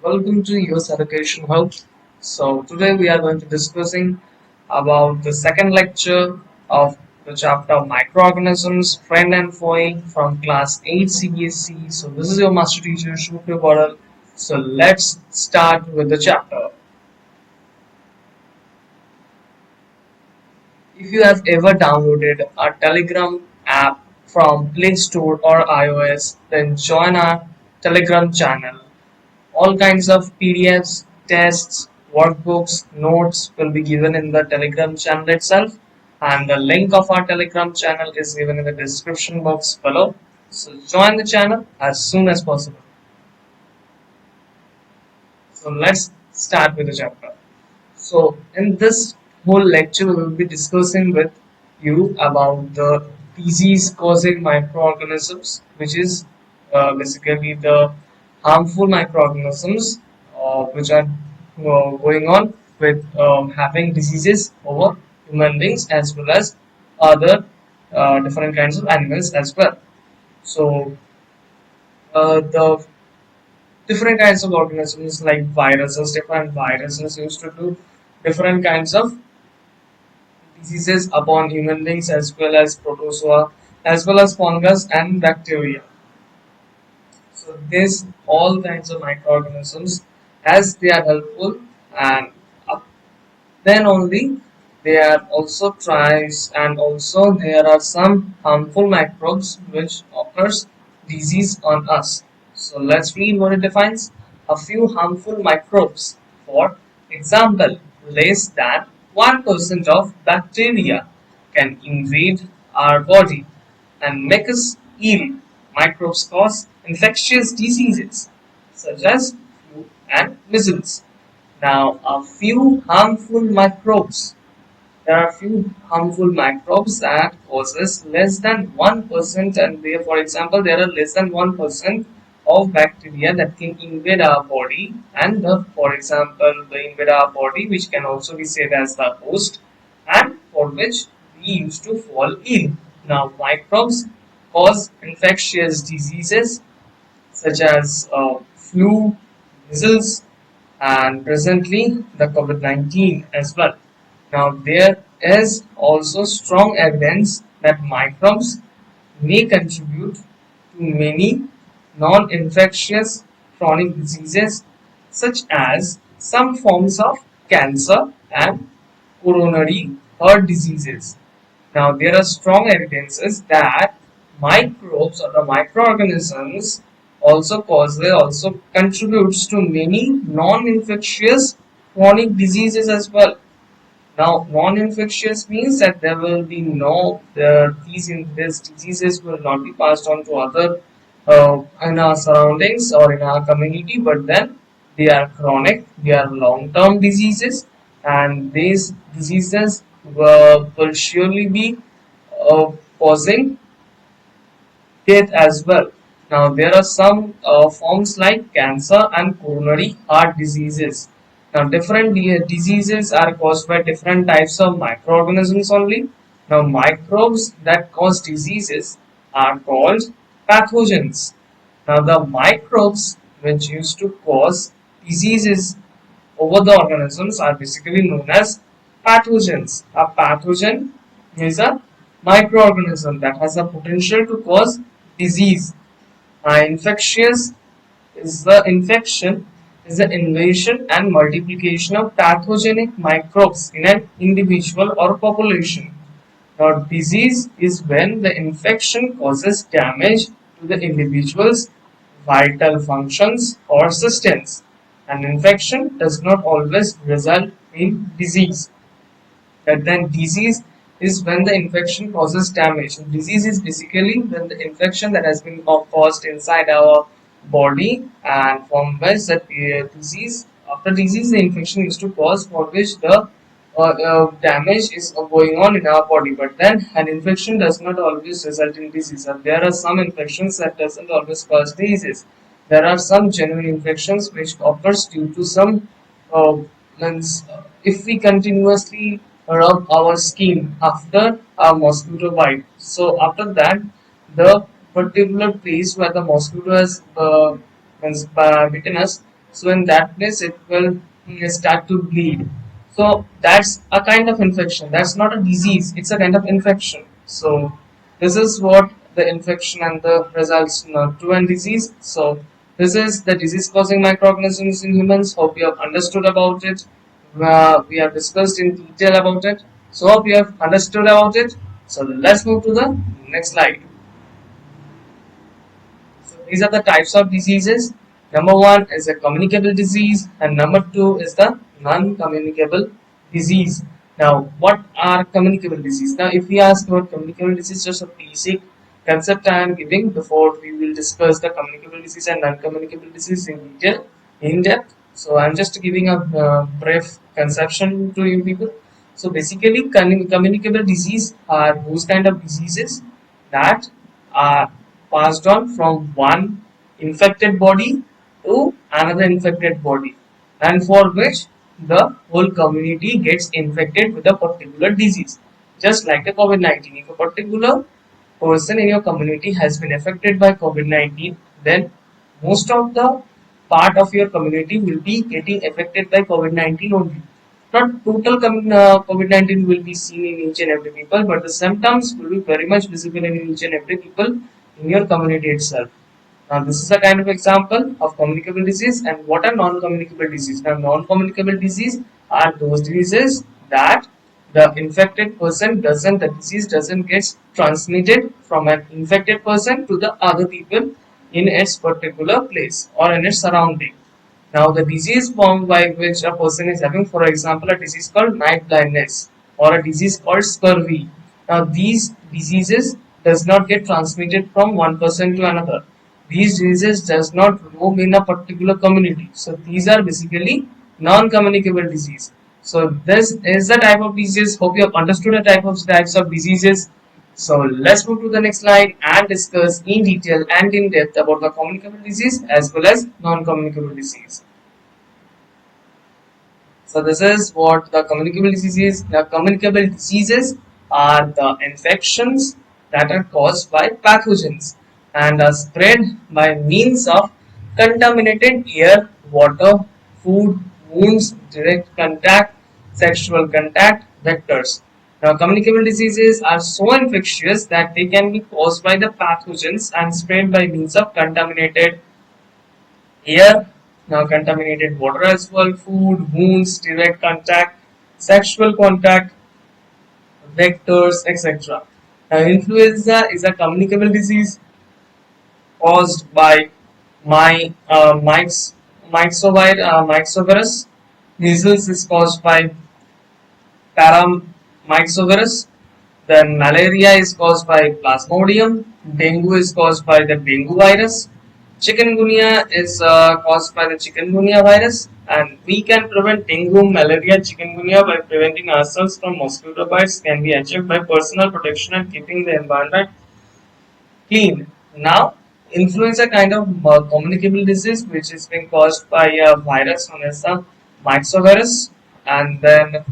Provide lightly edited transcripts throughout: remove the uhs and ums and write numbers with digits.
welcome to US Education Hub. So today we are going to discussing about the second lecture of the chapter of microorganisms, friend and foe from class 8 CBSE. So this is your master teacher Shukri Bodal. So let's start with the chapter. If you have ever downloaded a Telegram app from Play Store or iOS, then join our Telegram channel. All kinds of PDFs, tests, workbooks, notes will be given in the Telegram channel itself, and the link of our Telegram channel is given in the description box below. So join the channel as soon as possible. So let's start with the chapter. So in this whole lecture, we will be discussing with you about the disease causing microorganisms, which is basically the harmful microorganisms which are going on with having diseases over human beings as well as other different kinds of animals as well. So the different kinds of organisms like viruses, different viruses used to do different kinds of diseases upon human beings as well as protozoa as well as fungus and bacteria. So these all kinds of microorganisms as they are helpful and then only they are also tries and also there are some harmful microbes which occurs disease on us. So let's read what it defines. A few harmful microbes, for example, less than 1% of bacteria can invade our body and make us ill. Microbes cause infectious diseases such as flu and measles. Now, a few harmful microbes. There are few harmful microbes that causes less than 1%, and there, for example, there are less than 1% of bacteria that can invade our body, and for example, the invade our body, which can also be said as the host, and for which we used to fall ill. Now, microbes cause infectious diseases such as flu, measles, and presently the COVID-19 as well. Now, there is also strong evidence that microbes may contribute to many non infectious chronic diseases, such as some forms of cancer and coronary heart diseases. Now, there are strong evidences that microbes or the microorganisms also contributes to many non-infectious chronic diseases as well. Now, non-infectious means that there will be no these diseases will not be passed on to other in our surroundings or in our community, but then they are chronic, they are long-term diseases, and these diseases will surely be causing death as well. Now, there are some forms like cancer and coronary heart diseases. Now, different diseases are caused by different types of microorganisms only. Now, microbes that cause diseases are called pathogens. Now, the microbes which used to cause diseases over the organisms are basically known as pathogens. A pathogen is a microorganism that has a potential to cause disease. Infectious is the infection is the invasion and multiplication of pathogenic microbes in an individual or population. Now, disease is when the infection causes damage to the individual's vital functions or systems. An infection does not always result in disease. But then disease is when the infection causes damage. Disease is basically when the infection that has been caused inside our body and from which that disease after disease the infection is to cause for which the damage is going on in our body, but then an infection does not always result in disease, and there are some infections that doesn't always cause disease. There are some genuine infections which occurs due to some if we continuously rub our skin after a mosquito bite, so after that the particular place where the mosquito has bitten us, So in that place it will start to bleed. So that's a kind of infection. That's not a disease, it's a kind of infection. So this is what the infection and the results to a disease. So this is the disease causing microorganisms in humans. Hope you have understood about it. We have discussed in detail about it. So hope you have understood about it. So let's move to the next slide. So these are the types of diseases. Number one is a communicable disease, and number two is the non-communicable disease. Now, what are communicable disease? Now, if we ask about communicable disease, just a basic concept I am giving before we will discuss the communicable disease and non-communicable disease in detail, in depth. So, I'm just giving a brief conception to you people. So, basically, communicable disease are those kind of diseases that are passed on from one infected body to another infected body, and for which the whole community gets infected with a particular disease, just like a COVID-19. If a particular person in your community has been affected by COVID-19, then most of the part of your community will be getting affected by COVID-19 only. Not total COVID-19 will be seen in each and every people, but the symptoms will be very much visible in each and every people in your community itself. Now, this is a kind of example of communicable disease. And what are non-communicable disease? Now, non-communicable disease are those diseases that the infected person the disease doesn't get transmitted from an infected person to the other people in its particular place or in its surrounding. Now, the disease form by which a person is having, for example, a disease called night blindness or a disease called scurvy. Now, these diseases does not get transmitted from one person to another. These diseases does not roam in a particular community. So, these are basically non-communicable disease. So, this is the type of disease. Hope you have understood the types of diseases. So let's move to the next slide and discuss in detail and in depth about the communicable disease as well as non-communicable disease. So this is what the communicable disease is. The communicable diseases are the infections that are caused by pathogens and are spread by means of contaminated air, water, food, wounds, direct contact, sexual contact, vectors. Now, communicable diseases are so infectious that they can be caused by the pathogens and spread by means of contaminated air, now contaminated water as well, food, wounds, direct contact, sexual contact, vectors, etc. Now, influenza is a communicable disease caused by myxovirus. Measles is caused by paramyxovirus. Then malaria is caused by Plasmodium. Dengue is caused by the dengue virus. Chikungunya is caused by the chikungunya virus, and we can prevent dengue, malaria, chikungunya by preventing ourselves from mosquito bites. Can be achieved by personal protection and keeping the environment clean. Now, influenza kind of communicable disease which is being caused by a virus known as the myxovirus, and then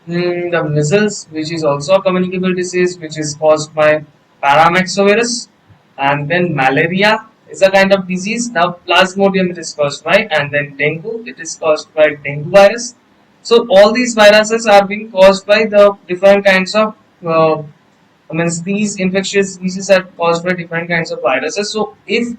the measles, which is also a communicable disease which is caused by paramyxovirus, and then malaria is a kind of disease. Now, plasmodium it is caused by, and then dengue it is caused by dengue virus. So all these viruses are being caused by the different kinds of these infectious diseases are caused by different kinds of viruses. So if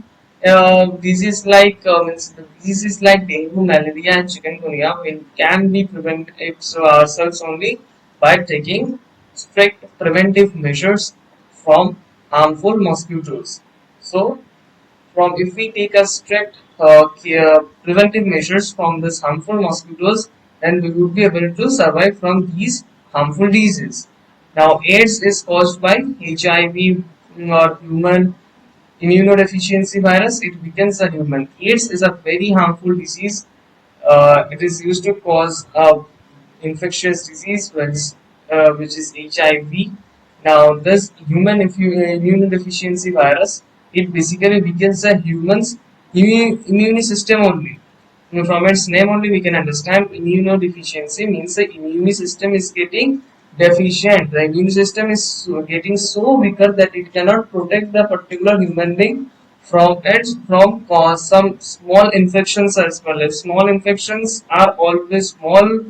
diseases like dengue, malaria, and chikungunya can be prevented ourselves only by taking strict preventive measures from harmful mosquitoes. So from if we take a strict preventive measures from these harmful mosquitoes, then we would be able to survive from these harmful diseases. Now, AIDS is caused by HIV or human immunodeficiency virus. It weakens the human. AIDS is a very harmful disease. It is used to cause infectious disease, which is HIV. Now, this human immunodeficiency virus, it basically weakens the human's immune system only. From its name only, we can understand immunodeficiency means the immune system is getting deficient. The immune system is getting so weaker that it cannot protect the particular human being from cause some small infections as well. If small infections are always small,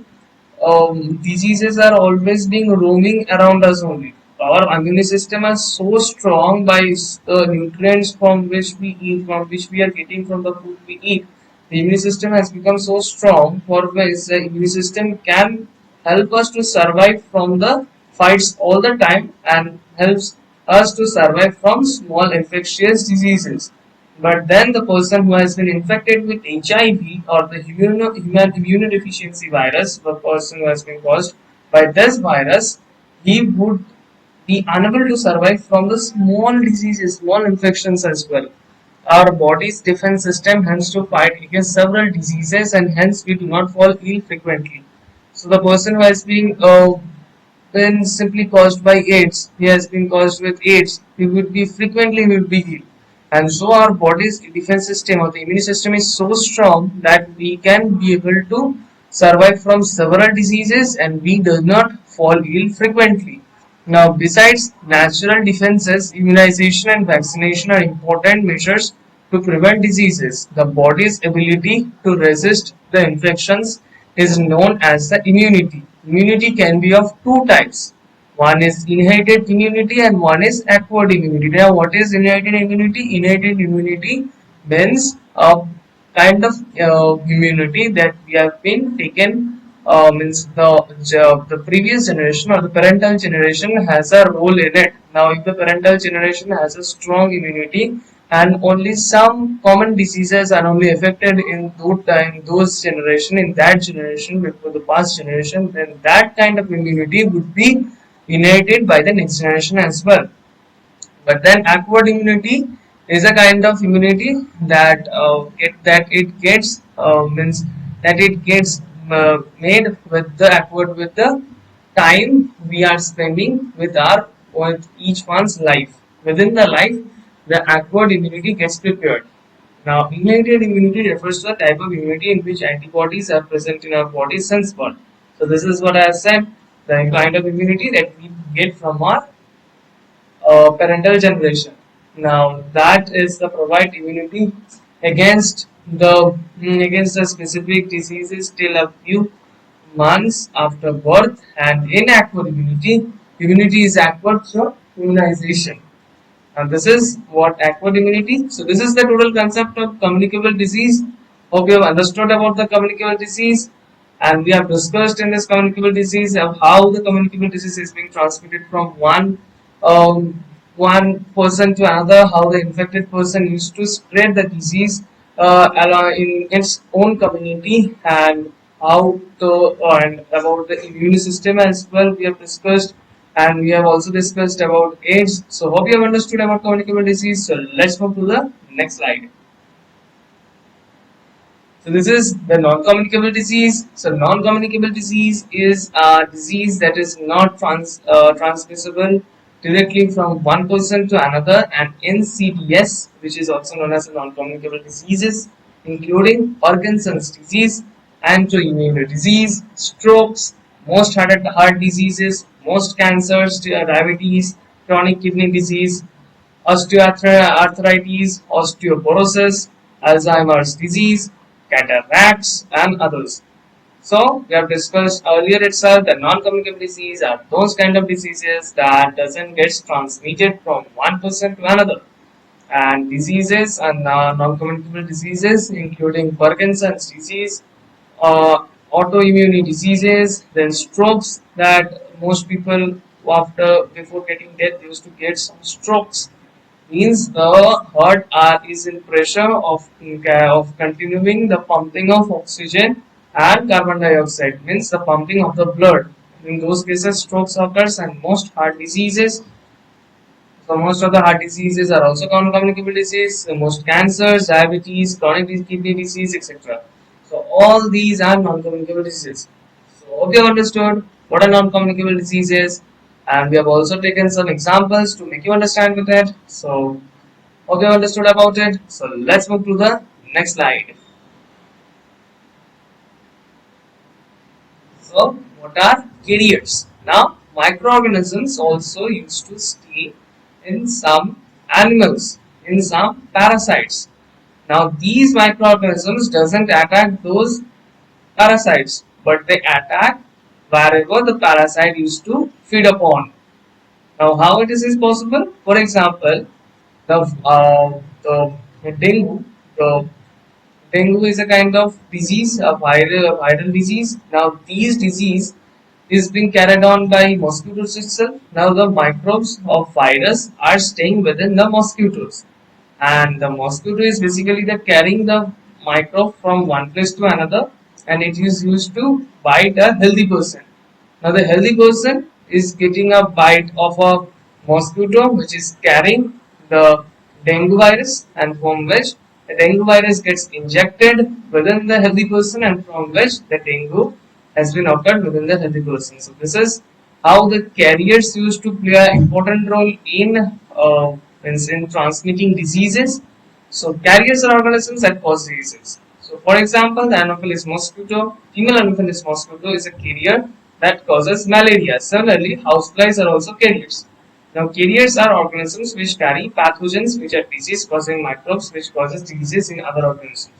diseases are always being roaming around us only. Our immune system is so strong by the nutrients from which we eat, from which we are getting from the food we eat. The immune system has become so strong for which the immune system can help us to survive from the fights all the time and helps us to survive from small infectious diseases. But then the person who has been infected with HIV or the human immunodeficiency virus, the person who has been caused by this virus, he would be unable to survive from the small diseases, small infections as well. Our body's defense system has to fight against several diseases and hence we do not fall ill frequently. So the person who has been simply caused by AIDS, he has been caused with AIDS, he would be frequently he will be healed. And so our body's defense system or the immune system is so strong that we can be able to survive from several diseases and we do not fall ill frequently. Now, besides natural defenses, immunization and vaccination are important measures to prevent diseases. The body's ability to resist the infections is known as the immunity. Immunity can be of two types. One is inherited immunity and one is acquired immunity. Now, what is inherited immunity? Inherited immunity means a kind of immunity that we have been taken, means the previous generation or the parental generation has a role in it. Now, if the parental generation has a strong immunity and only some common diseases are only affected in those generation, in that generation before the past generation, then that kind of immunity would be inherited by the next generation as well. But then acquired immunity is a kind of immunity that it gets means that it gets made with the acquired with the time we are spending with each one's life. Within the life, the acquired immunity gets prepared. Now, inherited immunity refers to a type of immunity in which antibodies are present in our body since birth. So this is what I have said, the kind of immunity that we get from our parental generation. Now that is the provide immunity against against the specific diseases till a few months after birth, and in acquired immunity is acquired through immunization. And this is what acquired immunity. So this is the total concept of communicable disease. Hope you have understood about the communicable disease, and we have discussed in this communicable disease of how the communicable disease is being transmitted from one person to another, how the infected person used to spread the disease in its own community, and how the and about the immune system as well we have discussed, and we have also discussed about AIDS. So hope you have understood about communicable disease. So let's move to the next slide. So this is the non-communicable disease. So non-communicable disease is a disease that is not transmissible directly from one person to another, and NCDs, which is also known as non-communicable diseases, including Parkinson's disease, autoimmune disease, strokes, most heart diseases, most cancers, diabetes, chronic kidney disease, osteoarthritis, osteoporosis, Alzheimer's disease, cataracts, and others. So we have discussed earlier itself that non-communicable disease are those kind of diseases that doesn't get transmitted from one person to another. And diseases and non-communicable diseases including Parkinson's disease, autoimmune diseases, then strokes that most people after before getting death used to get some strokes, means the heart is in pressure of continuing the pumping of oxygen and carbon dioxide, means the pumping of the blood. In those cases strokes occurs, and most heart diseases, so most of the heart diseases are also non-communicable disease. Most cancers, diabetes, chronic kidney disease, etc. So all these are non-communicable diseases. So hope you have understood what a non-communicable disease is, and we have also taken some examples to make you understand with it. So hope you have understood about it. So let's move to the next slide. So what are carriers? Now microorganisms also used to stay in some animals. in some parasites. Now these microorganisms doesn't attack those parasites, but they attack wherever the parasite used to feed upon. Now, how it is possible? For example, the dengue, the dengue is a kind of disease, a viral disease. Now, these disease is being carried on by mosquitoes itself. Now, the microbes of virus are staying within the mosquitoes, and the mosquito is basically the carrying the microbe from one place to another, and it is used to bite a healthy person. Now the healthy person is getting a bite of a mosquito which is carrying the dengue virus, and from which the dengue virus gets injected within the healthy person, and from which the dengue has been occurred within the healthy person. So this is how the carriers used to play an important role in transmitting diseases. So carriers are organisms that cause diseases. So for example, the Anopheles mosquito, female Anopheles mosquito is a carrier that causes malaria. Similarly, houseflies are also carriers. Now carriers are organisms which carry pathogens which are disease causing microbes which causes diseases in other organisms.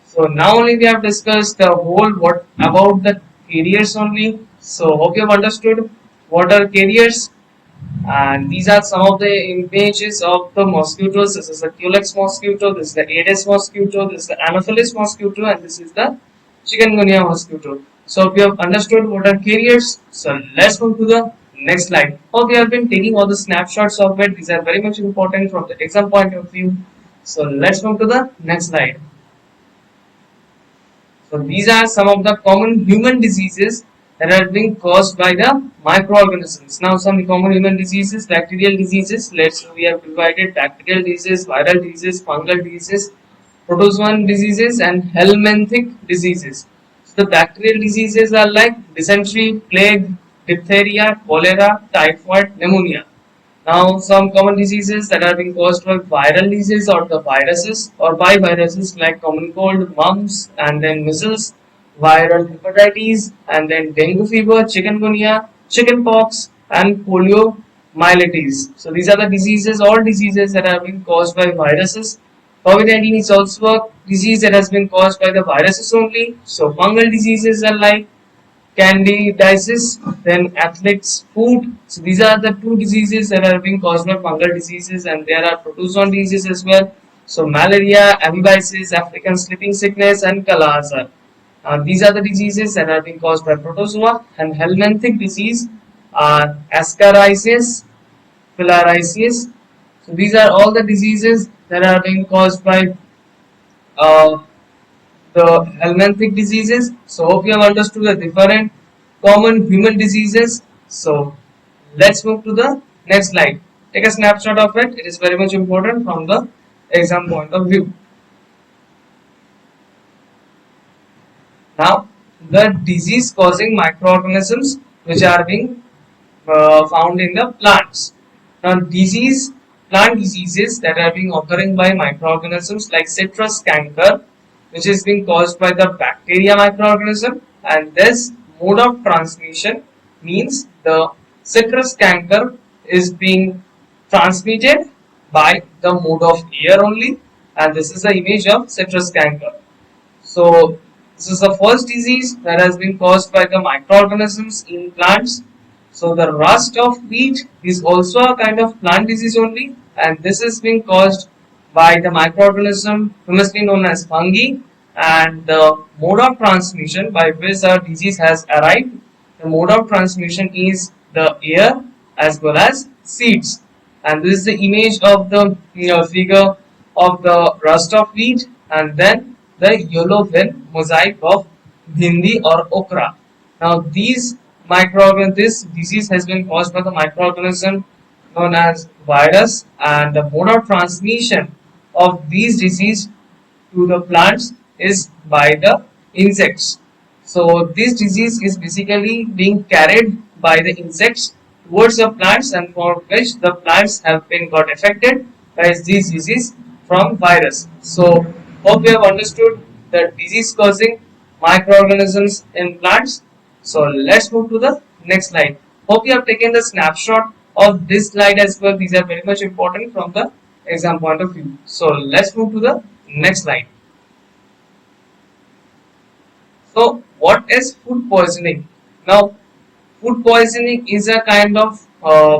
So now only we have discussed the whole what about the carriers only. So hope you have understood what are carriers, and these are some of the images of the mosquitoes. This is the Culex mosquito, this is the Aedes mosquito, this is the Anopheles mosquito, and this is the Chikungunya mosquito. So if you have understood what are carriers, so let's move to the next slide. Hope you have been taking all the snapshots of it. These are very much important from the exam point of view. So let's move to the next slide. So these are some of the common human diseases that are being caused by the microorganisms. Now some common human diseases, bacterial diseases. We have divided bacterial diseases, viral diseases, fungal diseases, protozoan diseases, and helminthic diseases. So the bacterial diseases are like dysentery, plague, diphtheria, cholera, typhoid, pneumonia. Now, some common diseases that are being caused by viral diseases or the viruses or by viruses like common cold, mumps, and then measles, viral hepatitis, and then dengue fever, chikungunya, chickenpox, and poliomyelitis. So these are the diseases, all diseases that are being caused by viruses. COVID-19 is also a disease that has been caused by the viruses only. So fungal diseases are like candidiasis, then athlete's foot. So these are the two diseases that are being caused by fungal diseases, and there are protozoan diseases as well. So malaria, amoebiasis, African sleeping sickness, and Kala-Azar. These are the diseases that are being caused by protozoa, and helminthic disease are ascariasis, filariasis. So these are all the diseases that are being caused by uh, the helminthic diseases. So hope you have understood the different common human diseases. So let's move to the next slide. Take a snapshot of it. It is very much important from the exam point of view. Now the disease causing microorganisms which are being found in the plants. Now plant diseases that are being occurring by microorganisms like citrus canker, which is being caused by the bacteria microorganism, and this mode of transmission means the citrus canker is being transmitted by the mode of air only, and this is the image of citrus canker. So this is the first disease that has been caused by the microorganisms in plants. So the rust of wheat is also a kind of plant disease only, and this is being caused by the microorganism famously known as fungi, and the mode of transmission by which the disease has arrived. The mode of transmission is the air as well as seeds, and this is the image of the figure of the rust of wheat, and then the yellow vein mosaic of bhindi or okra. Now this disease has been caused by the microorganism known as virus, and the mode of transmission of these disease to the plants is by the insects. So this disease is basically being carried by the insects towards the plants, and for which the plants have been got affected by this disease from virus. So hope you have understood the disease causing microorganisms in plants. So let's move to the next slide. Hope you have taken the snapshot of this slide as well. These are very much important from the exam point of view. So let's move to the next slide. So what is food poisoning? Now food poisoning is a kind of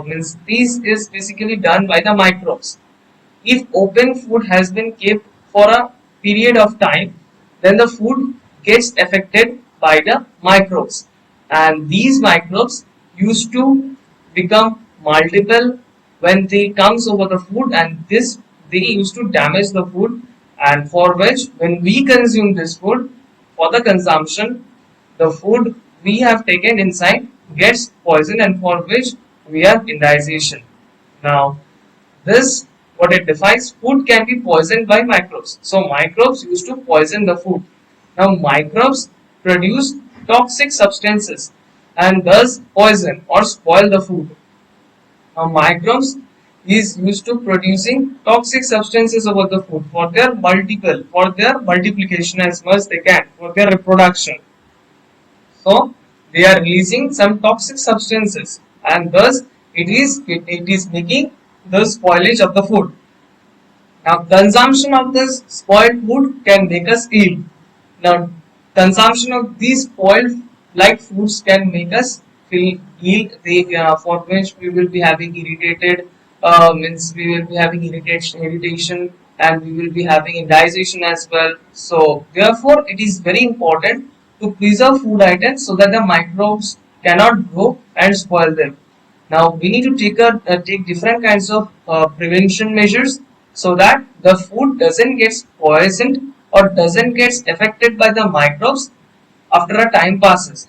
means this is basically done by the microbes. If open food has been kept for a period of time, then the food gets affected by the microbes, and these microbes used to become multiple when they comes over the food, and this they used to damage the food, and for which when we consume this food for the consumption, the food we have taken inside gets poisoned, and for which we have indigestion. Now this what it defines, food can be poisoned by microbes. So microbes used to poison the food. Now microbes produce toxic substances and thus poison or spoil the food. Now microbes is used to producing toxic substances over the food for their multiplication as much they can, for their reproduction. So they are releasing some toxic substances, and thus it is making the spoilage of the food. Now, consumption of this spoiled food can make us ill. Now, consumption of these spoiled like foods can make us feel ill. For which we will be having irritated, means we will be having irritation, and we will be having indigestion as well. So, therefore, it is very important to preserve food items so that the microbes cannot grow and spoil them. Now we need to take different kinds of prevention measures so that the food doesn't get poisoned or doesn't get affected by the microbes after a time passes.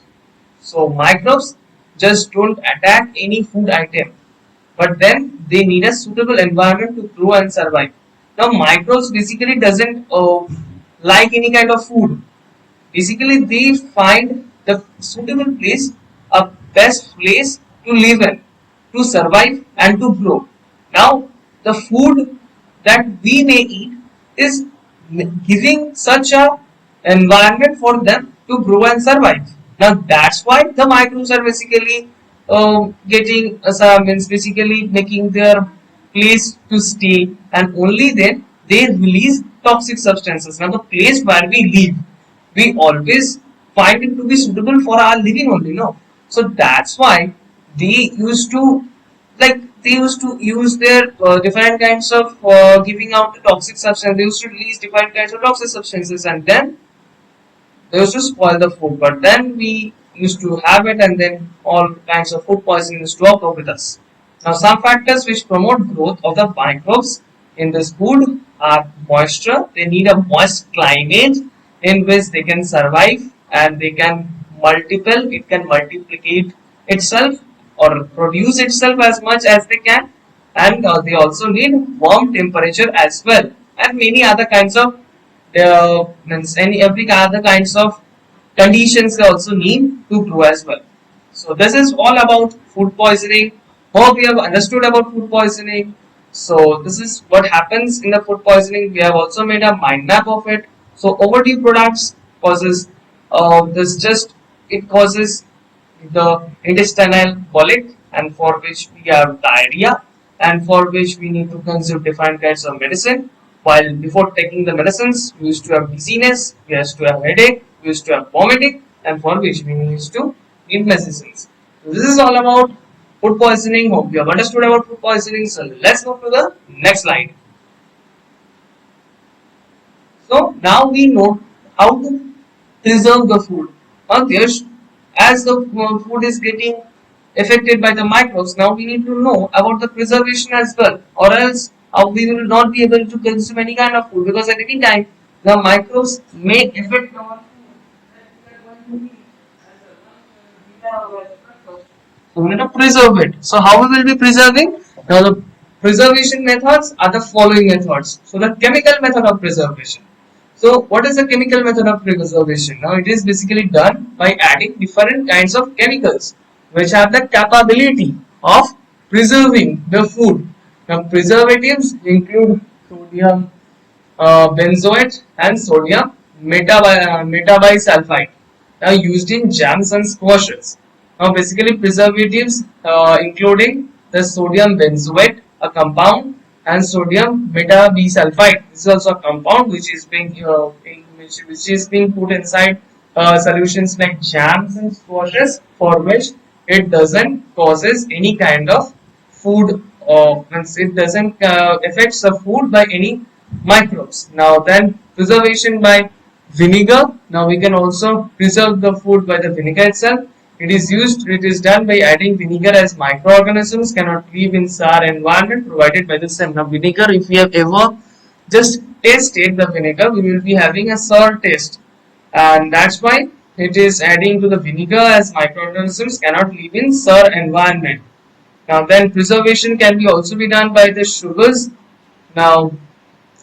So microbes just don't attack any food item, but then they need a suitable environment to grow and survive. Now microbes basically doesn't like any kind of food. Basically, they find the suitable place, a best place to live in, to survive and to grow. Now, the food that we may eat is giving such a environment for them to grow and survive. Now, that's why the microbes are basically getting means basically making their place to stay, and only then they release toxic substances. Now, the place where we live, we always find it to be suitable for our living only, no? So that's why they used to they used to use their different kinds of giving out the toxic substance. They used to release different kinds of toxic substances, and then they used to spoil the food. But then we used to have it, and then all kinds of food poisoning used to occur with us. Now, some factors which promote growth of the microbes in this food are moisture. They need a moist climate in which they can survive, and they can multiple. It can multiplicate itself or produce itself as much as they can, and they also need warm temperature as well, and many other kinds of means any every other kinds of conditions they also need to grow as well. So this is all about food poisoning. Hope you have understood about food poisoning. So this is what happens in the food poisoning. We have also made a mind map of it. So overdue products causes this just it causes the intestinal colic, and for which we have diarrhea, and for which we need to consume different kinds of medicine. While before taking the medicines, we used to have dizziness, we used to have headache, we used to have vomiting, and for which we used to need medicines. So this is all about food poisoning. Hope you have understood about food poisoning. So let's move to the next slide. So now we know how to preserve the food. Now there's as the food is getting affected by the microbes, now we need to know about the preservation as well, or else we will not be able to consume any kind of food, because at any time the microbes may affect our food. So we need to preserve it. So how we will be preserving? Now the preservation methods are the following methods. So the chemical method of preservation. So what is the chemical method of preservation? Now it is basically done by adding different kinds of chemicals which have the capability of preserving the food. Now preservatives include sodium benzoate and sodium metabisulfite, now used in jams and squashes. Now basically preservatives including the sodium benzoate, a compound and sodium metabisulfite. This is also a compound which is which is being put inside solutions like jams and squashes, for which it doesn't causes any kind of food, means it doesn't affects the food by any microbes. Now then, preservation by vinegar. Now we can also preserve the food by the vinegar itself. It is done by adding vinegar, as microorganisms cannot live in sour environment provided by the sun. Now vinegar, if we have ever just tasted the vinegar, we will be having a sour taste, and that's why it is adding to the vinegar, as microorganisms cannot live in sour environment. Now then, preservation can be also be done by the sugars. Now,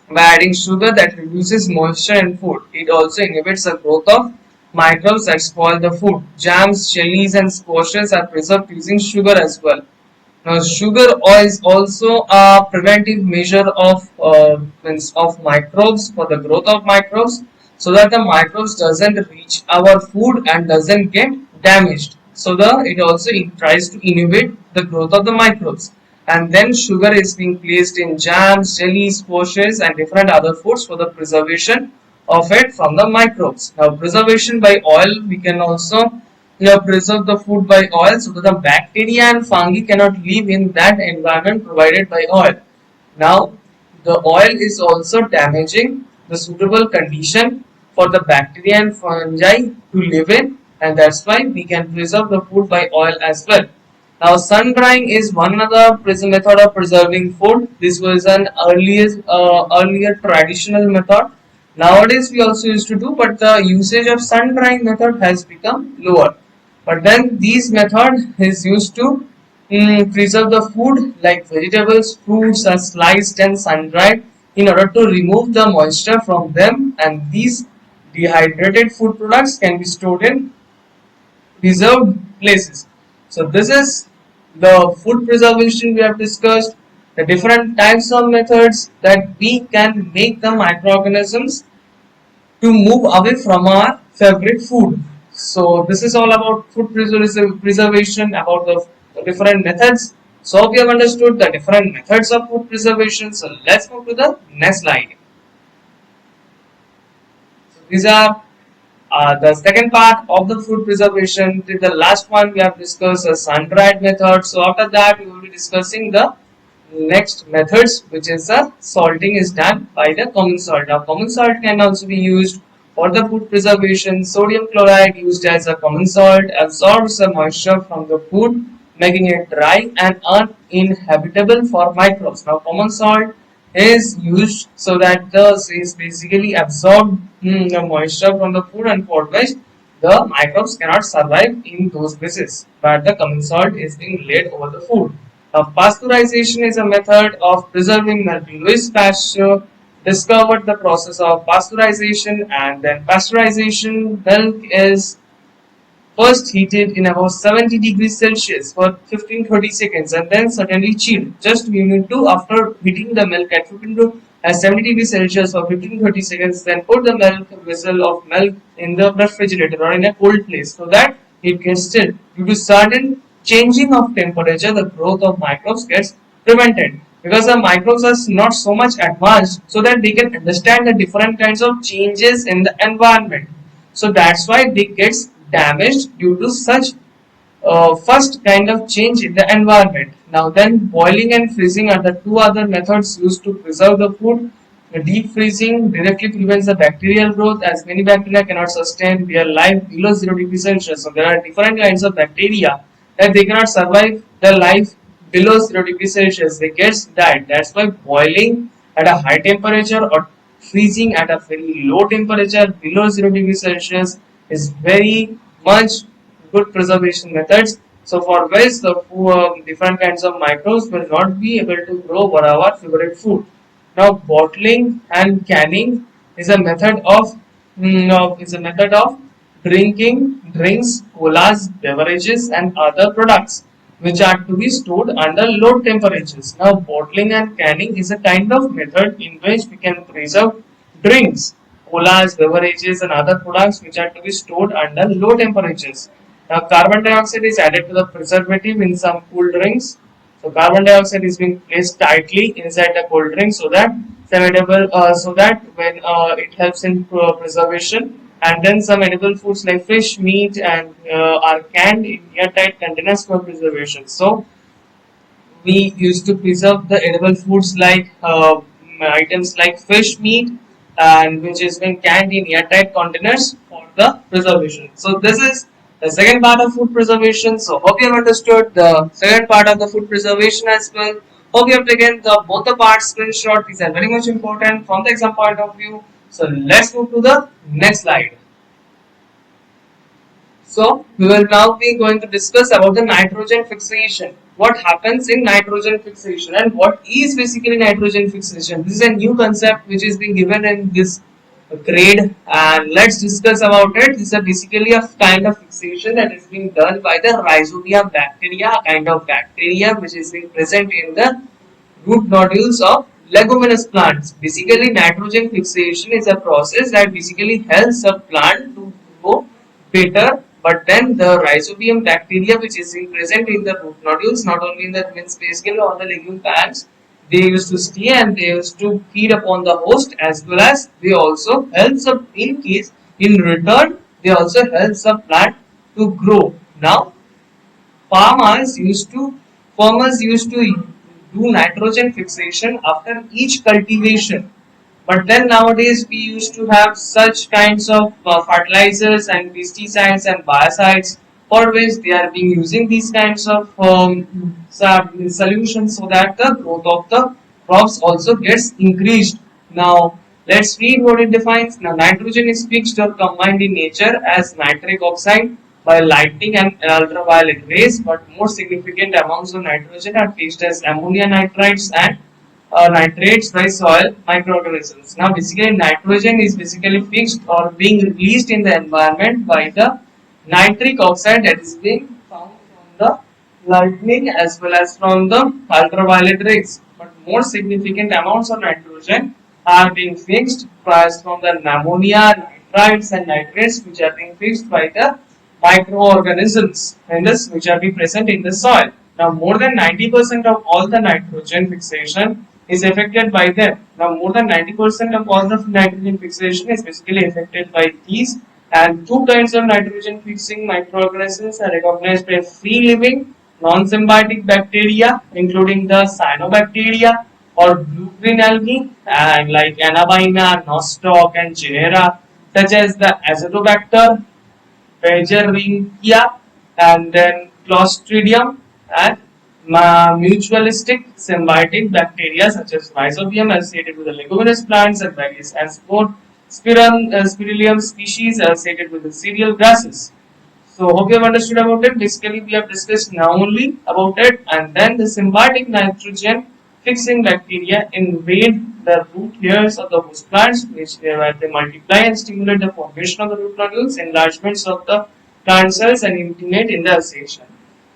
by adding sugar, that reduces moisture in food. It also inhibits the growth of microbes that spoil the food. Jams, jellies and squashes are preserved using sugar as well. Now, sugar is also a preventive measure of microbes, for the growth of microbes, so that the microbes doesn't reach our food and doesn't get damaged. So it also tries to inhibit the growth of the microbes. And then sugar is being placed in jams, jellies, squashes, and different other foods for the preservation of it from the microbes. Now, preservation by oil, we can also preserve the food by oil, so that the bacteria and fungi cannot live in that environment provided by oil. Now, the oil is also damaging the suitable condition for the bacteria and fungi to live in, and that's why we can preserve the food by oil as well. Now, sun drying is one other method of preserving food. This was an earlier traditional method. Nowadays, we also used to do, but the usage of sun drying method has become lower. But then these method is used to preserve the food, like vegetables, fruits are sliced and sun dried in order to remove the moisture from them, and these dehydrated food products can be stored in reserved places. So this is the food preservation we have discussed, the different types of methods that we can make the microorganisms to move away from our favorite food. So this is all about food preservation, about the different methods. So we have understood the different methods of food preservation. So let's move to the next slide. So these are the second part of the food preservation. The last one we have discussed a sun-dried method. So after that we will be discussing the next methods, which is the salting is done by the common salt. Now common salt can also be used for the food preservation. Sodium chloride, used as a common salt, absorbs the moisture from the food, making it dry and uninhabitable for microbes. Now common salt is used so that the is basically absorb the moisture from the food, and for which the microbes cannot survive in those places, but the common salt is being laid over the food. Now, pasteurization is a method of preserving milk. Louis Pasteur discovered the process of pasteurization, and then pasteurization milk is first heated in about 70 degrees Celsius for 15-30 seconds, and then suddenly chilled. Just we need to, after heating the milk at 15 to 70 degrees Celsius for 15-30 seconds, then put the milk vessel of milk in the refrigerator or in a cold place, so that it gets chilled. Due to sudden changing of temperature, the growth of microbes gets prevented, because the microbes are not so much advanced so that they can understand the different kinds of changes in the environment. So that's why they gets damaged due to such first kind of change in the environment. Now then, boiling and freezing are the two other methods used to preserve the food. The deep freezing directly prevents the bacterial growth, as many bacteria cannot sustain their life below 0 degrees Celsius. So there are different kinds of bacteria that they cannot survive the life below 0 degrees Celsius. They get died. That's why boiling at a high temperature or freezing at a very low temperature below 0 degrees Celsius is very much good preservation methods. So for which the different kinds of microbes will not be able to grow over our favorite food. Now bottling and canning is a method of drinking drinks, colas, beverages, and other products which are to be stored under low temperatures. Now bottling and canning is a kind of method in which we can preserve drinks, colas, beverages, and other products which are to be stored under low temperatures. Now, carbon dioxide is added to the preservative in some cool drinks. So carbon dioxide is being placed tightly inside the cold drink so that some edible, so that when it helps in preservation. And then some edible foods like fish, meat, and are canned in airtight containers for preservation. So we used to preserve the edible foods like items like fish, meat, and which is being canned in airtight containers for the preservation. So this is the second part of food preservation. So hope you have understood the second part of the food preservation as well. Hope you have taken the both the parts screenshot. These are very much important from the exam point of view. So let's move to the next slide. So we will now be going to discuss about the nitrogen fixation. What happens in nitrogen fixation and what is basically nitrogen fixation. This is a new concept which is being given in this grade, and let's discuss about it. This is basically a kind of fixation that is being done by the rhizobia bacteria, a kind of bacteria which is being present in the root nodules of leguminous plants. Basically, nitrogen fixation is a process that basically helps a plant to grow better. But then the rhizobium bacteria, which is present in the root nodules, not only in the basically on the legume plants, they used to stay and they used to feed upon the host, as well as they also helps up in case in return they also helps a plant to grow. Now farmers used to farmers used to do nitrogen fixation after each cultivation, but then nowadays we used to have such kinds of fertilizers and pesticides and biocides for which they are being using these kinds of solutions so that the growth of the crops also gets increased. Now let's read what it defines. Now nitrogen is fixed or combined in nature as nitric oxide by lightning and ultraviolet rays, but more significant amounts of nitrogen are fixed as ammonia nitrites and nitrates by soil microorganisms. Now basically nitrogen is basically fixed or being released in the environment by the nitric oxide that is being found from the lightning as well as from the ultraviolet rays. But more significant amounts of nitrogen are being fixed from the ammonia, nitrites and nitrates which are being fixed by the microorganisms in this which are being present in the soil. Now more than 90% of all the nitrogen fixation is affected by them. Now more than 90% of all the nitrogen fixation is basically affected by these, and two kinds of nitrogen fixing microorganisms are recognized by free living non-symbiotic bacteria including the cyanobacteria or blue-green algae and like Anabaina, Nostoc and Genera such as the Azotobacter, Pagerrhea and then Clostridium and mutualistic symbiotic bacteria such as Rhizobium associated with the leguminous plants and various Spirillum species associated with the cereal grasses. So hope you have understood about it. Basically we have discussed now only about it, and then the symbiotic nitrogen fixing bacteria invade the root hairs of the host plants, which where they multiply and stimulate the formation of the root nodules, enlargements of the plant cells and intimate in the ascension.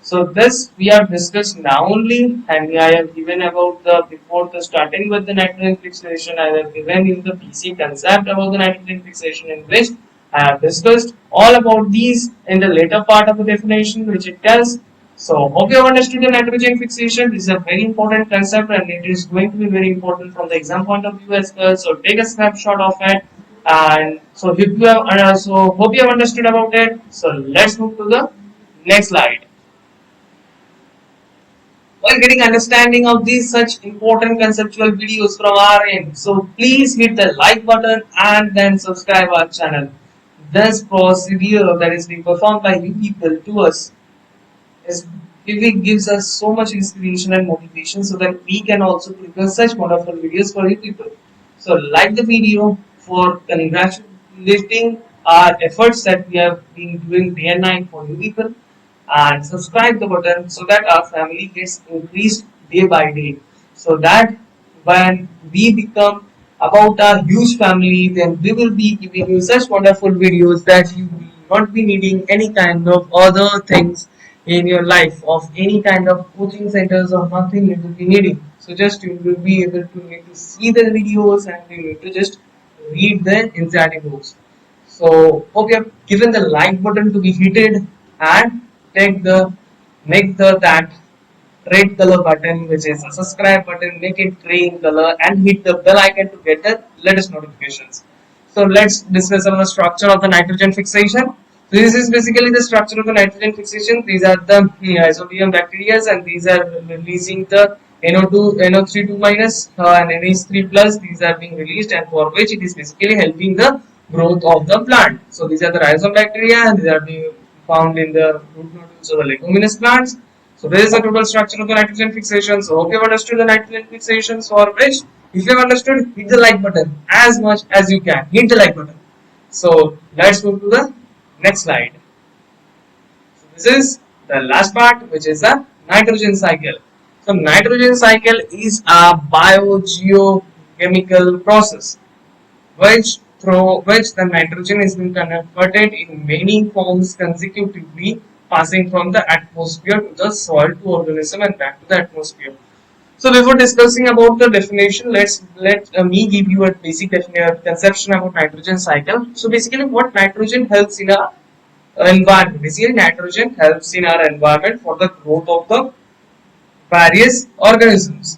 So this we have discussed now only, and I have given about the before the starting with the nitrogen fixation. I have given you the PC concept about the nitrogen fixation in which I have discussed all about these in the later part of the definition which it tells. So hope you have understood the nitrogen fixation. This is a very important concept and it is going to be very important from the exam point of view as well. So take a snapshot of it, and so if you have hope you have understood about it. So let's move to the next slide. While getting understanding of these such important conceptual videos from our end, so please hit the like button and then subscribe our channel. This procedure that is being performed by you people to us is it gives us so much inspiration and motivation so that we can also prepare such wonderful videos for you people. So like the video for congratulating our efforts that we have been doing day and night for you people, and subscribe the button so that our family gets increased day by day, so that when we become about a huge family, then we will be giving you such wonderful videos that you will not be needing any kind of other things in your life of any kind of coaching centers or nothing you will be needing. So just you will be able to need to see the videos and you need to just read the inside books. So hope you have given the like button to be hit and take the make the that red color button, which is a subscribe button, make it gray in color, and hit the bell icon to get the latest notifications. So let's discuss about the structure of the nitrogen fixation. So this is basically the structure of the nitrogen fixation. These are the isobium bacteria, and these are releasing the NO2, NO3 2 minus and NH3 plus. These are being released, and for which it is basically helping the growth of the plant. So these are the rhizome bacteria, and these are being found in the root nodules of the leguminous plants. So this is the total structure of the nitrogen fixation. So hope you have understood the nitrogen fixations, for which if you have understood, hit the like button as much as you can. Hit the like button. So let's move to the next slide. So this is the last part, which is the nitrogen cycle. So nitrogen cycle is a biogeochemical process which through which the nitrogen is being converted in many forms consecutively, passing from the atmosphere to the soil to organism and back to the atmosphere. So before discussing about the definition, let me give you a basic conception about nitrogen cycle. So basically, what nitrogen helps in our environment. Basically, nitrogen helps in our environment for the growth of the various organisms.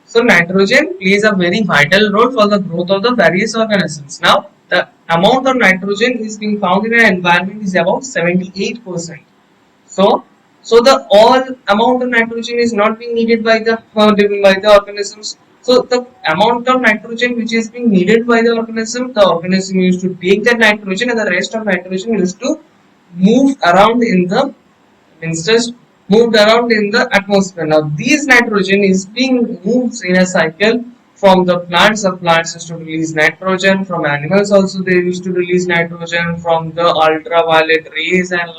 So nitrogen plays a very vital role for the growth of the various organisms. Now, the amount of nitrogen is being found in an environment is about 78%. So, the all amount of nitrogen is not being needed by the organisms. So the amount of nitrogen which is being needed by the organism used to take that nitrogen, and the rest of nitrogen used to move around in the instance moved around in the atmosphere. Now these nitrogen is being moved in a cycle from the plants. The plants used to release nitrogen, from animals also they used to release nitrogen, from the ultraviolet rays and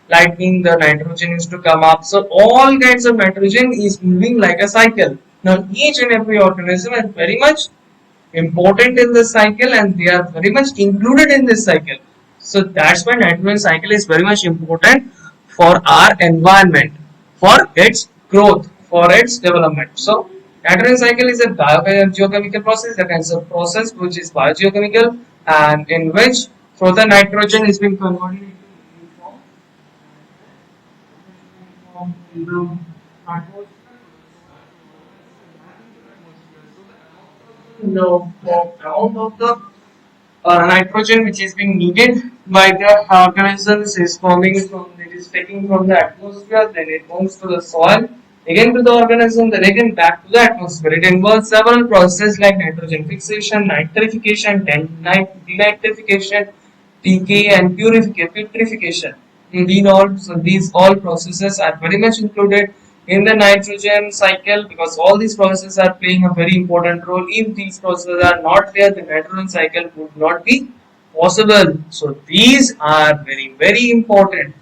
lightning the nitrogen used to come up. So all kinds of nitrogen is moving like a cycle. Now each and every organism is very much important in this cycle, and they are very much included in this cycle. So that's why nitrogen cycle is very much important for our environment, for its growth, for its development. So nitrogen cycle is a biogeochemical process, a kind of process which is biogeochemical, and in which so the nitrogen is being converted into no amount of the nitrogen which is being needed by the organisms is forming from it is taking from the atmosphere, then it moves to the soil, again to the organism, then again back to the atmosphere. It involves several processes like nitrogen fixation, nitrification, denitrification, decay, and purification. These all processes are very much included in the nitrogen cycle, because all these processes are playing a very important role. If these processes are not there, the nitrogen cycle would not be possible. So these are very important.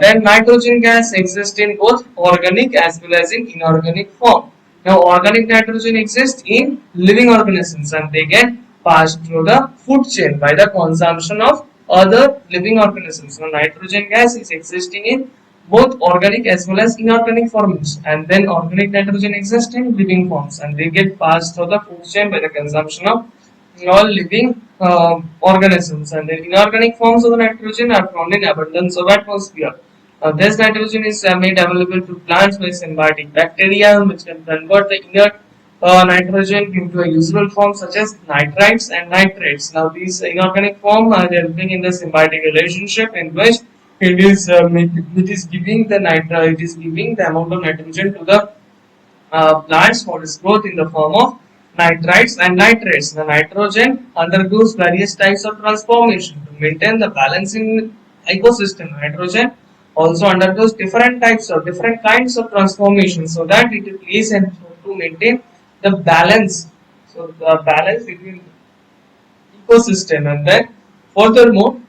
Then nitrogen gas exists in both organic as well as in inorganic form. Now organic nitrogen exists in living organisms, and they get passed through the food chain by the consumption of other living organisms. Now nitrogen gas is existing in both organic as well as inorganic forms, and then organic nitrogen exists in living forms, and they get passed through the food chain by the consumption of all living organisms. And the inorganic forms of the nitrogen are found in abundance of atmosphere. This nitrogen is made available to plants by symbiotic bacteria, which can convert the inert nitrogen into a usable form such as nitrites and nitrates. Now these inorganic form are helping in the symbiotic relationship in which it is giving the amount of nitrogen to the plants for its growth in the form of nitrites and nitrates. The nitrogen undergoes various types of transformation to maintain the balance in ecosystem. Nitrogen also undergoes different kinds of transformation, so that it plays and to maintain the balance. So the balance between ecosystem, and then furthermore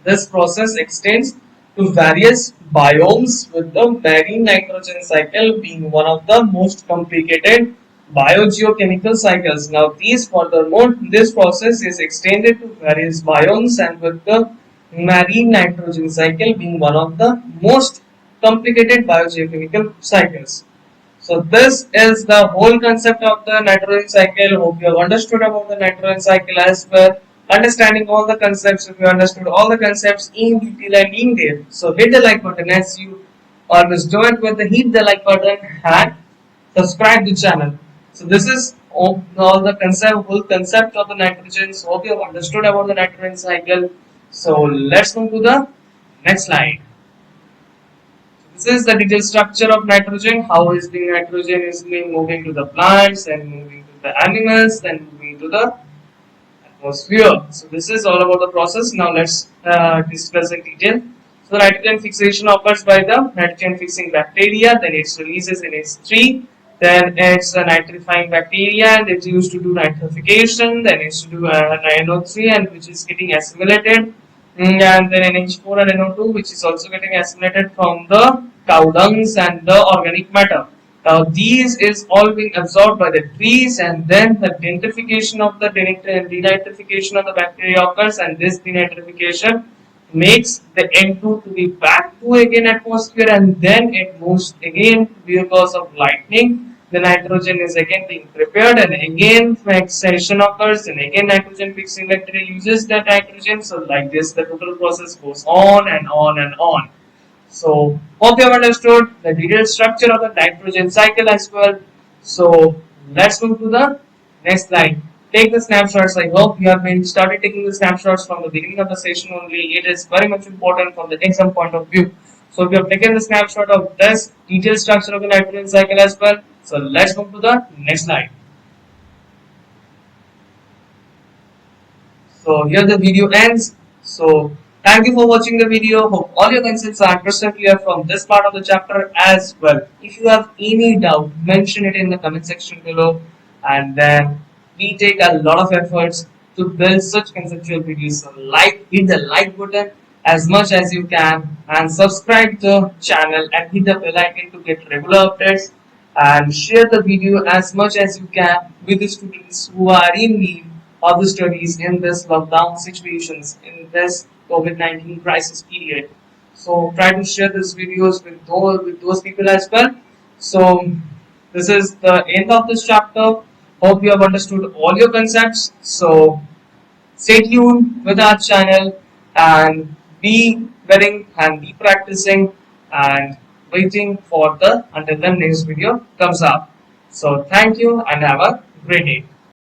this process extends to various biomes, with the marine nitrogen cycle being one of the most complicated biogeochemical cycles. Now, this process is extended to various biomes, and with the marine nitrogen cycle being one of the most complicated biogeochemical cycles. So this is the whole concept of the nitrogen cycle. Hope you have understood about the nitrogen cycle as well. Understanding all the concepts, if you understood all the concepts in detail and in depth. So hit the like button as you always do it with the hit the like button and subscribe the channel. So this is all the whole concept of the nitrogen. So hope you have understood about the nitrogen cycle. So let's move to the next slide. This is the detailed structure of nitrogen. How is the nitrogen is being moving to the plants and moving to the animals, then moving to the atmosphere. So this is all about the process. Now let's discuss in detail. So the nitrogen fixation occurs by the nitrogen fixing bacteria, then it releases in H3, then it's a nitrifying bacteria and it's used to do nitrification, then it's to do NO3 and which is getting assimilated, and then NH4 and NO2 which is also getting assimilated from the cow dungs and the organic matter. Now these is all being absorbed by the trees and then the denitrification of the denitrification of the bacteria occurs, and this denitrification makes the N2 to be back to again atmosphere, and then it moves again because of lightning. The nitrogen is again being prepared and again fixation occurs and again nitrogen fixing bacteria uses that nitrogen. So like this the total process goes on and on and on. So hope you have understood the detailed structure of the nitrogen cycle as well. So let's move to the next slide. Take the snapshots. I hope you have been started taking the snapshots from the beginning of the session only. It is very much important from the exam point of view. So if you have taken the snapshot of this detailed structure of the nitrogen cycle as well. So let's move to the next slide. So here the video ends. So thank you for watching the video. Hope all your concepts are crystal clear from this part of the chapter as well. If you have any doubt, mention it in the comment section below, and then we take a lot of efforts to build such conceptual videos. So hit the like button as much as you can, and subscribe the channel and hit the bell icon to get regular updates, and share the video as much as you can with the students who are in need of the studies in this lockdown situations, in this COVID-19 crisis period. So try to share these videos with those people as well. So this is the end of this chapter. Hope you have understood all your concepts. So stay tuned with our channel and be willing and be practicing and waiting for the until the next video comes up. So thank you and have a great day.